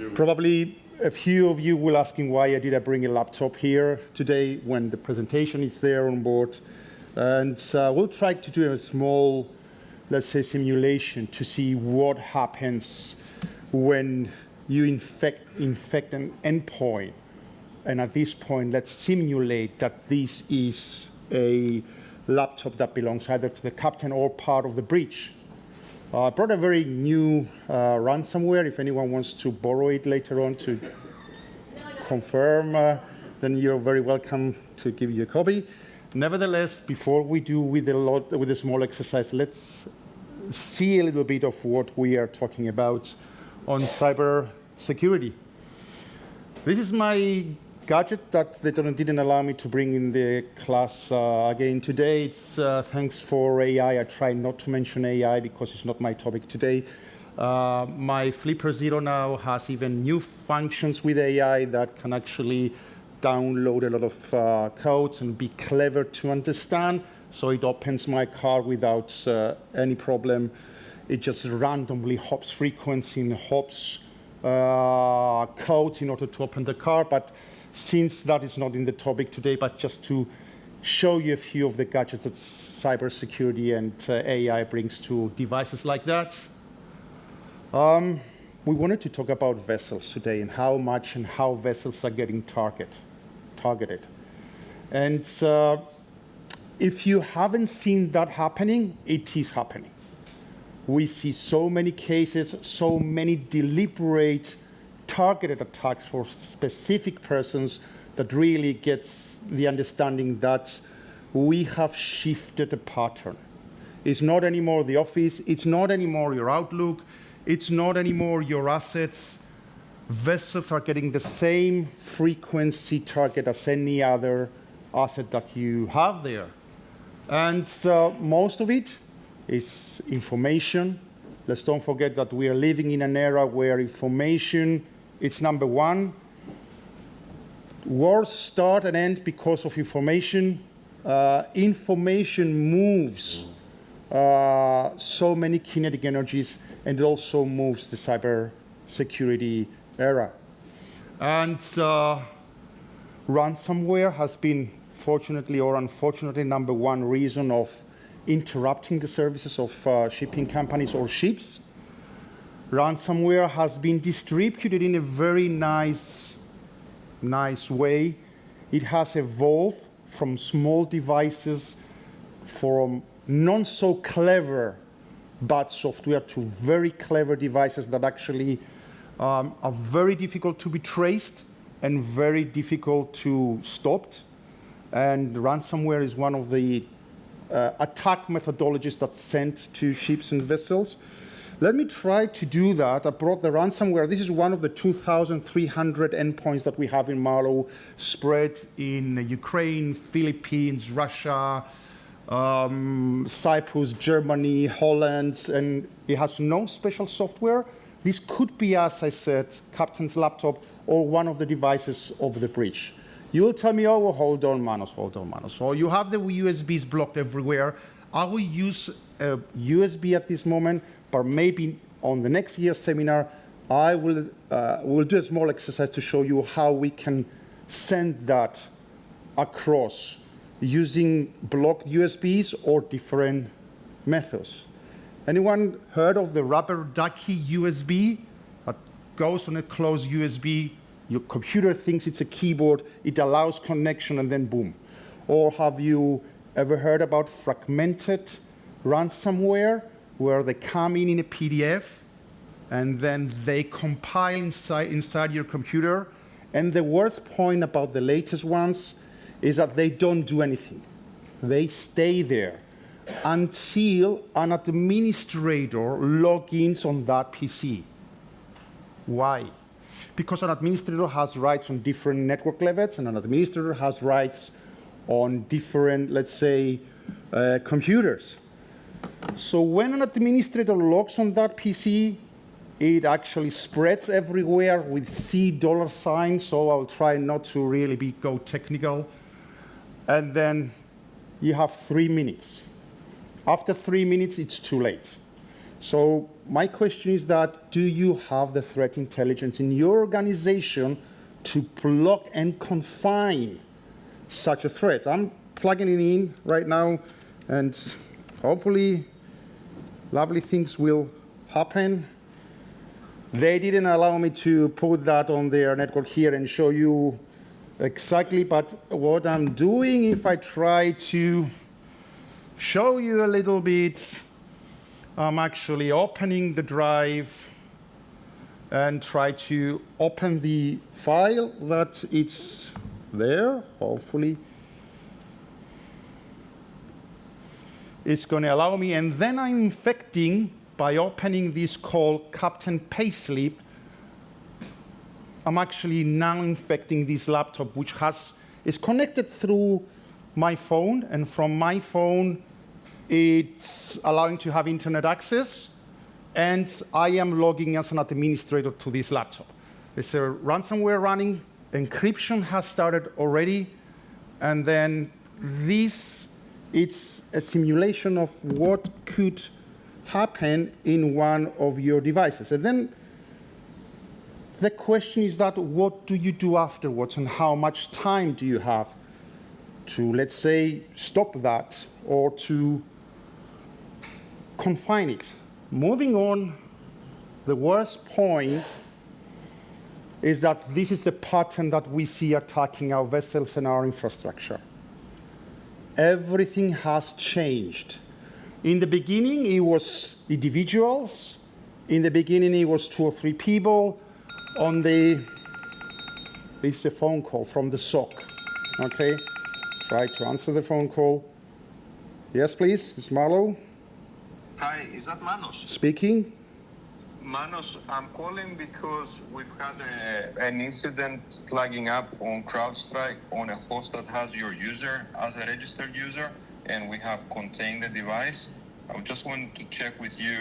Probably a few of you will asking why did I bring a laptop here today when the presentation is there on board. And we'll try to do a small, let's say, simulation to see what happens when you infect an endpoint. And at this point, let's simulate that this is a laptop that belongs either to the captain or part of the breach. I brought a very new ransomware. If anyone wants to borrow it later on to confirm, then you're very welcome to give you a copy. Nevertheless, before we do with a small exercise, let's see a little bit of what we are talking about on cyber security. This is my gadget that they didn't allow me to bring in the class again today. It's thanks for AI. I try not to mention AI because it's not my topic today. My Flipper Zero now has even new functions with AI that can actually download a lot of codes and be clever to understand. So it opens my car without any problem. It just randomly hops frequency and hops codes in order to open the car. But since that is not in the topic today, but just to show you a few of the gadgets that cybersecurity and AI brings to devices like that. We wanted to talk about vessels today and how much and how vessels are getting targeted. And if you haven't seen that happening, it is happening. We see so many cases, so many deliberate targeted attacks for specific persons that really gets the understanding that we have shifted a pattern. It's not anymore the office, it's not anymore your Outlook, it's not anymore your assets. Vessels are getting the same frequency target as any other asset that you have there. And most of it is information. Let's don't forget that we are living in an era where information, it's number one. Wars start and end because of information. Information moves so many kinetic energies, and it also moves the cyber security era. And ransomware has been, fortunately or unfortunately, number one reason of interrupting the services of shipping companies or ships. Ransomware has been distributed in a very nice way. It has evolved from small devices, from not so clever bad software to very clever devices that actually are very difficult to be traced and very difficult to stop. And ransomware is one of the attack methodologies that's sent to ships and vessels. Let me try to do that. I brought the ransomware. This is one of the 2,300 endpoints that we have in Marlow, spread in Ukraine, Philippines, Russia, Cyprus, Germany, Holland, and it has no special software. This could be, as I said, captain's laptop or one of the devices of the breach. You will tell me, oh, well, hold on, Manos. So you have the USBs blocked everywhere. I will use a USB at this moment, but maybe on the next year's seminar, I will do a small exercise to show you how we can send that across using blocked USBs or different methods. Anyone heard of the rubber ducky USB? That goes on a closed USB. Your computer thinks it's a keyboard, it allows connection, and then boom. Or have you ever heard about fragmented ransomware, where they come in a PDF, and then they compile inside your computer? And the worst point about the latest ones is that they don't do anything. They stay there until an administrator logins on that PC. Why? Because an administrator has rights on different network levels, and an administrator has rights on different, let's say, computers. So when an administrator logs on that PC, it actually spreads everywhere with $, so I'll try not to really go technical. And then you have 3 minutes. After 3 minutes, it's too late. So my question is that, do you have the threat intelligence in your organization to block and confine such a threat? I'm plugging it in right now, and hopefully lovely things will happen. They didn't allow me to put that on their network here and show you exactly, but what I'm doing, if I try to show you a little bit, I'm actually opening the drive and try to open the file that it's there. Hopefully it's going to allow me, and then I'm infecting by opening this called Captain Payslip. I'm actually now infecting this laptop, which is connected through my phone, and from my phone it's allowing to have internet access, and I am logging as an administrator to this laptop. There's a ransomware running, encryption has started already, and then it's a simulation of what could happen in one of your devices. And then the question is that, what do you do afterwards, and how much time do you have to, let's say, stop that or to confine it? Moving on, the worst point is that this is the pattern that we see attacking our vessels and our infrastructure. Everything has changed. In the beginning, it was individuals. In the beginning, it was 2 or 3 people. This is a phone call from the SOC. Okay, try to answer the phone call. Yes, please, it's Marlow. Hi, is that Manos? Speaking. Manos, I'm calling because we've had an incident flagging up on CrowdStrike on a host that has your user as a registered user, and we have contained the device. I just wanted to check with you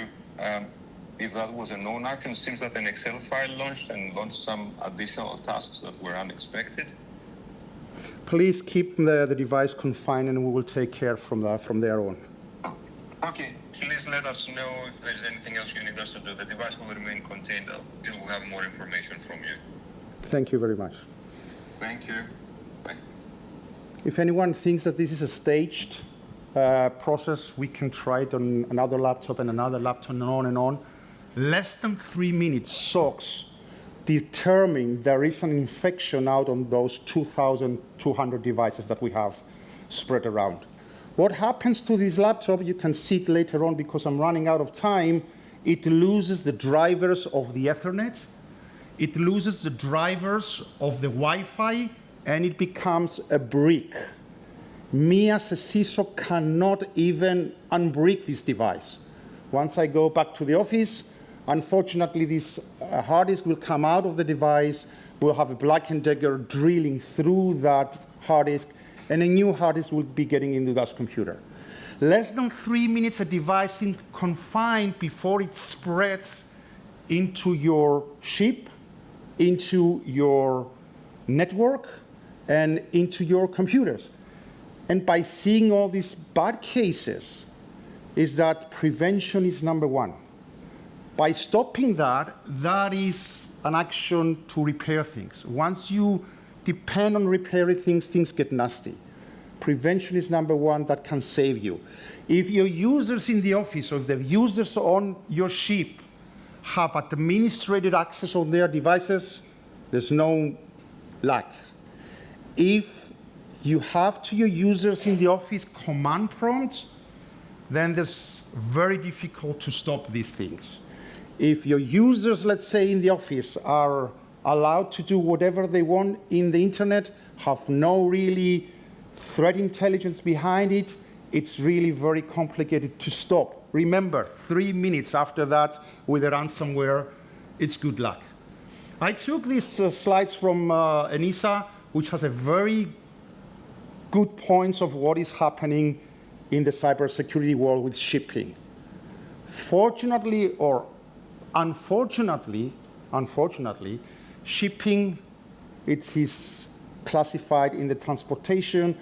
if that was a known action. It seems that an Excel file launched some additional tasks that were unexpected. Please keep the device confined, and we will take care from there on. Okay, please let us know if there's anything else you need us to do. The device will remain contained until we have more information from you. Thank you very much. Thank you. Bye. If anyone thinks that this is a staged process, we can try it on another laptop and another laptop and on and on. Less than 3 minutes, SOCs determine there is an infection out on those 2,200 devices that we have spread around. What happens to this laptop, you can see it later on because I'm running out of time. It loses the drivers of the Ethernet, it loses the drivers of the Wi-Fi, and it becomes a brick. Me as a CISO cannot even unbrick this device. Once I go back to the office, unfortunately this hard disk will come out of the device, we'll have a Black & Decker drilling through that hard disk, and a new hard disk will be getting into that computer. Less than 3 minutes, a device is confined before it spreads into your ship, into your network, and into your computers. And by seeing all these bad cases, is that prevention is number one. By stopping that, that is an action to repair things. Once you depend on repairing things, things get nasty. Prevention is number one that can save you. If your users in the office or the users on your ship have administrated access on their devices, there's no lack. If you have to your users in the office command prompts, then it's very difficult to stop these things. If your users, let's say in the office, are allowed to do whatever they want in the internet, have no really threat intelligence behind it, it's really very complicated to stop. Remember, 3 minutes after that with a ransomware, it's good luck. I took these slides from ENISA, which has a very good points of what is happening in the cybersecurity world with shipping. Fortunately or unfortunately, shipping, it is classified in the transportation,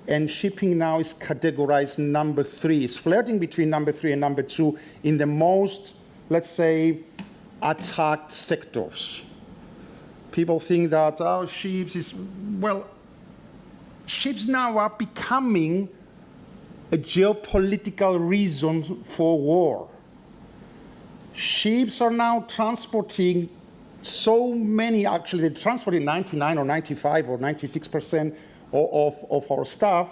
and shipping now is categorized number 3. It's flirting between number 3 and number 2 in the most let's say, attacked sectors. People think that, oh, ships is, well, ships now are becoming a geopolitical reason for war. Ships are now transporting so many, actually they transported 99 or 95 or 96% of our stuff.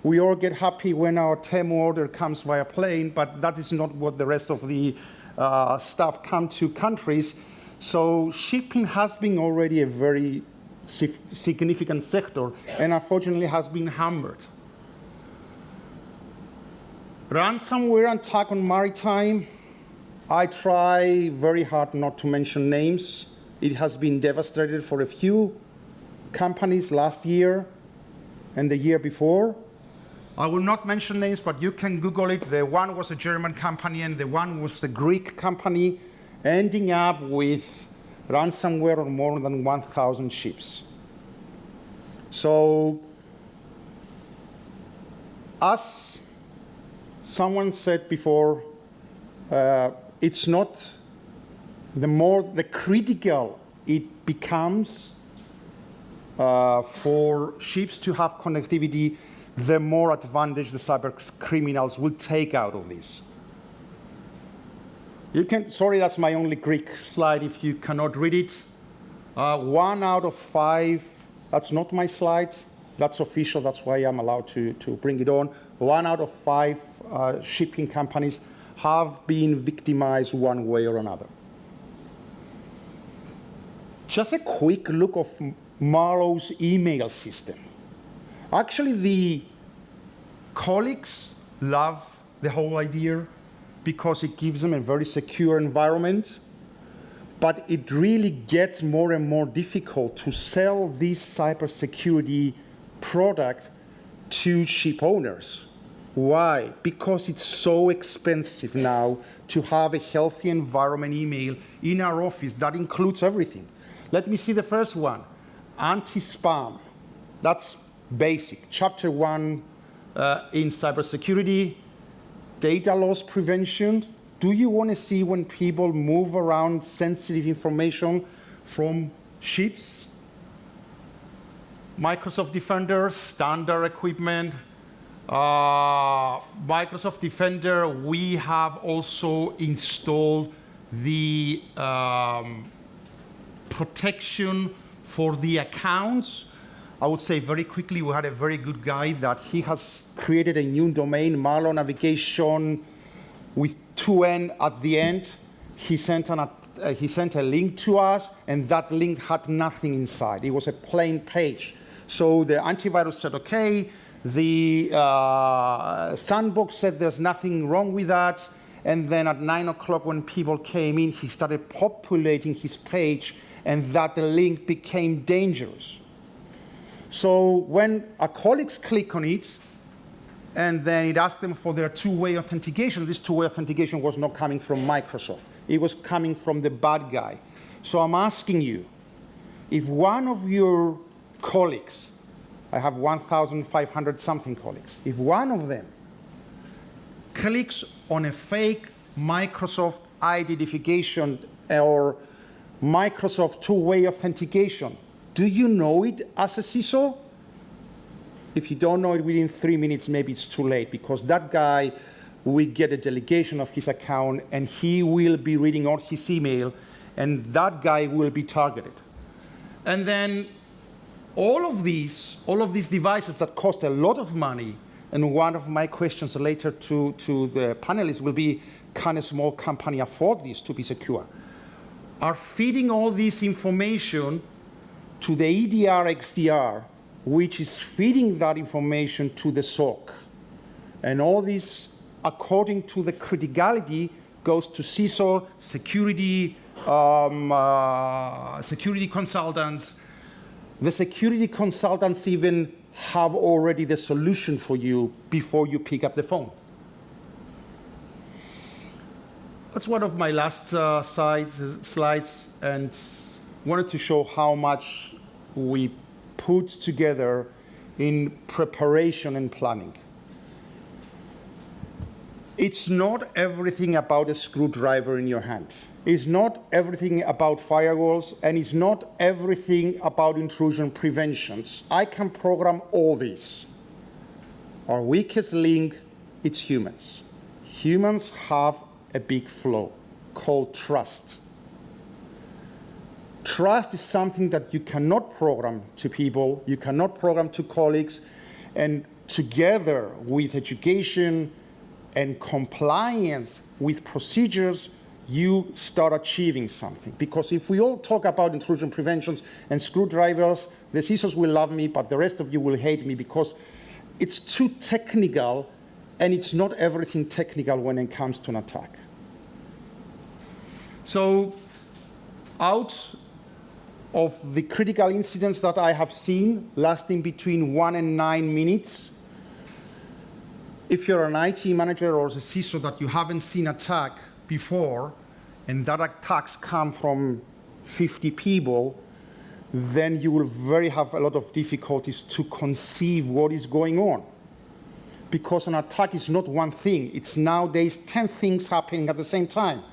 We all get happy when our TEM order comes via plane, but that is not what the rest of the stuff come to countries. So shipping has been already a very significant sector and unfortunately has been hammered. Ransomware attack on maritime, I try very hard not to mention names. It has been devastated for a few companies last year and the year before. I will not mention names, but you can Google it. The one was a German company and the one was a Greek company, ending up with ransomware on more than 1,000 ships. So, as someone said before, it's not, the more the critical it becomes for ships to have connectivity, the more advantage the cyber criminals will take out of this. You can, sorry, that's my only Greek slide if you cannot read it. 1 out of 5, that's not my slide, that's official, that's why I'm allowed to bring it on. 1 out of 5 shipping companies have been victimized one way or another. Just a quick look of Marlow's email system. Actually, the colleagues love the whole idea because it gives them a very secure environment, but it really gets more and more difficult to sell this cybersecurity product to ship owners. Why? Because it's so expensive now to have a healthy environment email in our office that includes everything. Let me see the first one, anti-spam. That's basic, chapter 1 in cybersecurity, data loss prevention. Do you want to see when people move around sensitive information from ships? Microsoft Defender, standard equipment. Microsoft Defender, we have also installed the protection for the accounts. I would say very quickly, we had a very good guy that he has created a new domain, Marlow Navigation, with 2N at the end. He sent a link to us, and that link had nothing inside. It was a plain page. So the antivirus said, okay. The sandbox said there's nothing wrong with that. And then at 9 o'clock when people came in, he started populating his page, and that link became dangerous. So when our colleagues click on it, and then it asked them for their two-way authentication, this two-way authentication was not coming from Microsoft. It was coming from the bad guy. So I'm asking you, if one of your colleagues, I have 1,500 something colleagues, if one of them clicks on a fake Microsoft identification or Microsoft two-way authentication, do you know it as a CISO? If you don't know it within 3 minutes, maybe it's too late, because that guy will get a delegation of his account and he will be reading all his email, and that guy will be targeted. And then all of these devices that cost a lot of money, and one of my questions later to the panelists will be, can a small company afford this to be secure? Are feeding all this information to the EDR, XDR, which is feeding that information to the SOC. And all this, according to the criticality, goes to CISO, security consultants. The security consultants even have already the solution for you before you pick up the phone. That's one of my last slides, and wanted to show how much we put together in preparation and planning. It's not everything about a screwdriver in your hand. It's not everything about firewalls, and it's not everything about intrusion preventions. I can program all this. Our weakest link, it's humans. Humans have a big flaw called trust. Trust is something that you cannot program to people, you cannot program to colleagues, and together with education and compliance with procedures, you start achieving something. Because if we all talk about intrusion preventions and screwdrivers, the CISOs will love me, but the rest of you will hate me because it's too technical, and it's not everything technical when it comes to an attack. So out of the critical incidents that I have seen, lasting between 1 and 9 minutes, if you're an IT manager or a CISO that you haven't seen attack before, and that attacks come from 50 people, then you will have a lot of difficulties to conceive what is going on. Because an attack is not one thing. It's nowadays 10 things happening at the same time.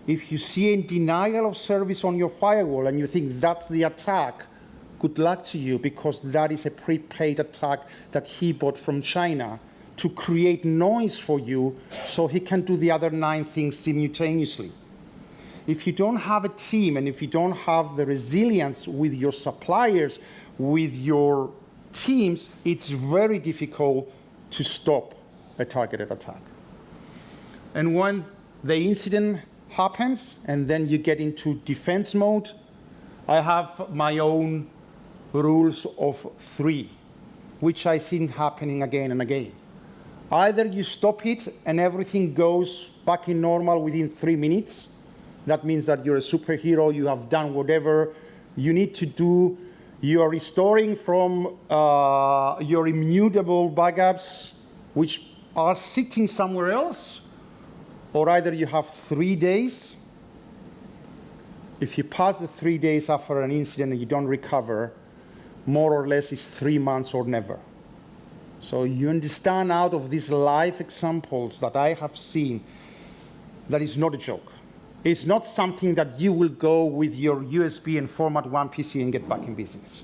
If you see a denial of service on your firewall and you think that's the attack, good luck to you, because that is a prepaid attack that he bought from China to create noise for you so he can do the other 9 things simultaneously. If you don't have a team and if you don't have the resilience with your suppliers, with your teams, it's very difficult to stop a targeted attack. And when the incident happens and then you get into defense mode, I have my own rules of 3, which I've seen happening again and again. Either you stop it and everything goes back in normal within 3 minutes. That means that you're a superhero, you have done whatever you need to do. You are restoring from your immutable backups, which are sitting somewhere else. Or either you have 3 days. If you pass the 3 days after an incident and you don't recover, more or less it's 3 months or never. So you understand out of these live examples that I have seen, that is not a joke. It's not something that you will go with your USB and format one PC and get back in business.